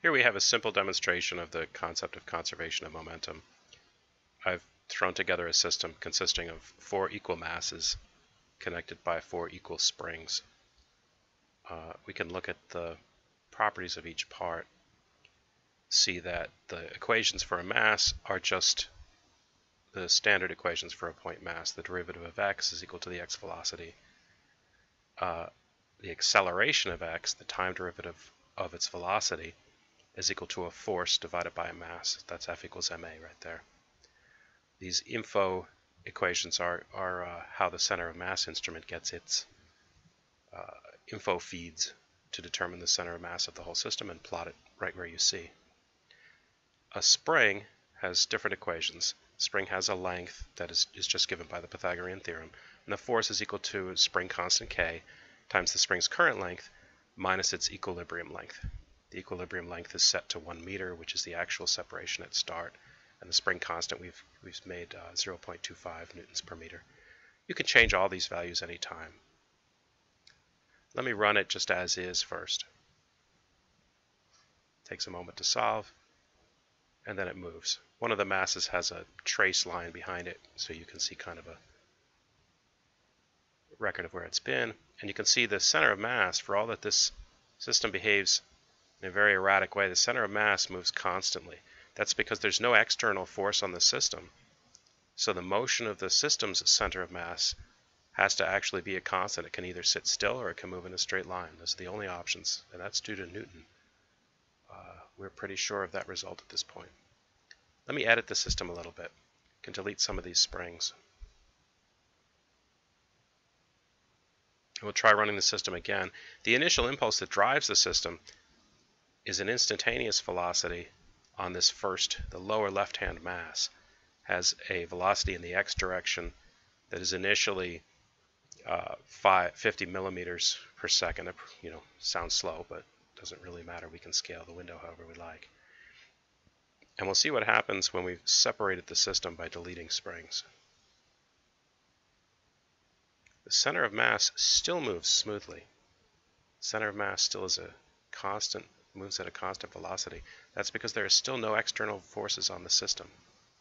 Here we have a simple demonstration of the concept of conservation of momentum. I've thrown together a system consisting of 4 equal masses connected by 4 equal springs. We can look at the properties of each part, see that the equations for a mass are just the standard equations for a point mass. The derivative of x is equal to the x velocity. The acceleration of x, the time derivative of its velocity, is equal to a force divided by a mass. That's F equals ma right there. These info equations are how the center of mass instrument gets its info feeds to determine the center of mass of the whole system and plot it right where you see. A spring has different equations. Spring has a length that is just given by the Pythagorean theorem, and the force is equal to spring constant k times the spring's current length minus its equilibrium length. The equilibrium length is set to 1 meter, which is the actual separation at start, and the spring constant we've made 0.25 newtons per meter. You can change all these values anytime. Let me run it just as is first. Takes a moment to solve, and then it moves. One of the masses has a trace line behind it, so you can see kind of a record of where it's been, and you can see the center of mass. For all that this system behaves in a very erratic way, the center of mass moves constantly. That's because there's no external force on the system, so the motion of the system's center of mass has to actually be a constant. It can either sit still or it can move in a straight line. Those are the only options, and that's due to Newton. We're pretty sure of that result at this point. Let me edit the system a little bit. I can delete some of these springs. We'll try running the system again. The initial impulse that drives the system is an instantaneous velocity on this first, the lower left-hand mass. Has a velocity in the x direction that is initially 50 millimeters per second. Sounds slow, but doesn't really matter. We can scale the window however we like. And we'll see what happens when we've separated the system by deleting springs. The center of mass still moves smoothly. Center of mass still is a constant, moves at a constant velocity. That's because there are still no external forces on the system.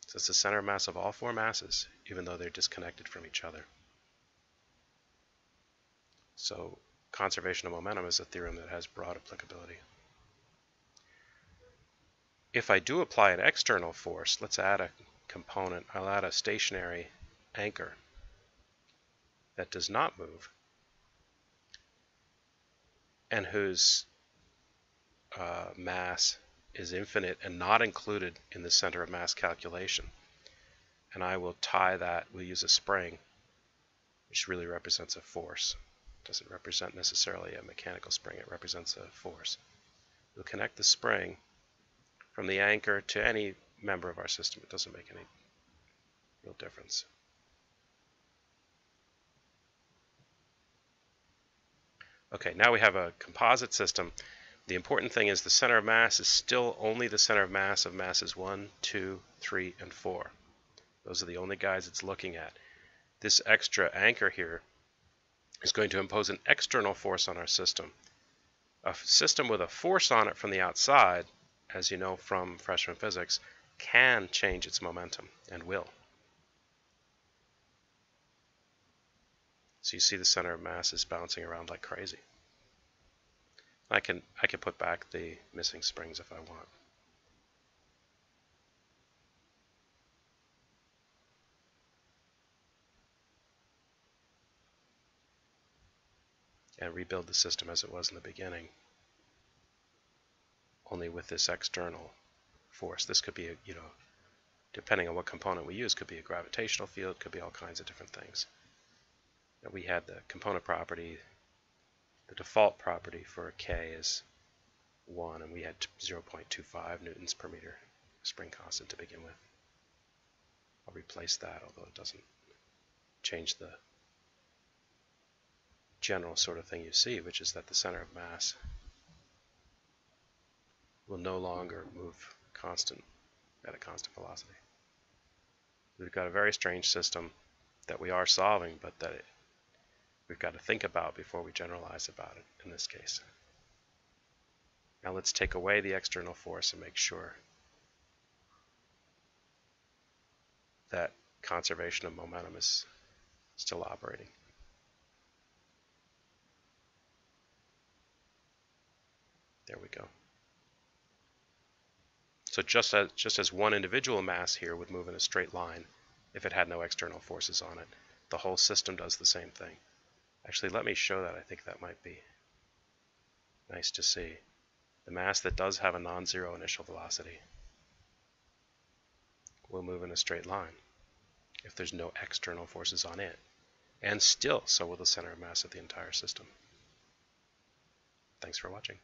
So it's the center of mass of all 4 masses, even though they're disconnected from each other. So conservation of momentum is a theorem that has broad applicability. If I do apply an external force, let's add a component. I'll add a stationary anchor that does not move and whose mass is infinite and not included in the center of mass calculation. And I will tie that, we'll use a spring, which really represents a force. It doesn't represent necessarily a mechanical spring, it represents a force. We'll connect the spring from the anchor to any member of our system. It doesn't make any real difference. Okay, now we have a composite system. The important thing is the center of mass is still only the center of mass of masses 1, 2, 3, and 4. Those are the only guys it's looking at. This extra anchor here is going to impose an external force on our system. A system with a force on it from the outside, as you know from freshman physics, can change its momentum and will. So you see the center of mass is bouncing around like crazy. I can put back the missing springs if I want. And rebuild the system as it was in the beginning, only with this external force. This could be, depending on what component we use, could be a gravitational field, could be all kinds of different things. Now we had the component property, the default property for K is 1, and we had 0.25 newtons per meter spring constant to begin with. I'll replace that, although it doesn't change the general sort of thing you see, which is that the center of mass will no longer move at a constant velocity. We've got a very strange system that we are solving, but that we've got to think about before we generalize about it in this case. Now let's take away the external force and make sure that conservation of momentum is still operating. There we go. So just as one individual mass here would move in a straight line if it had no external forces on it, the whole system does the same thing. Actually, let me show that. I think that might be nice to see. The mass that does have a non-zero initial velocity will move in a straight line if there's no external forces on it. And still, so will the center of mass of the entire system. Thanks for watching.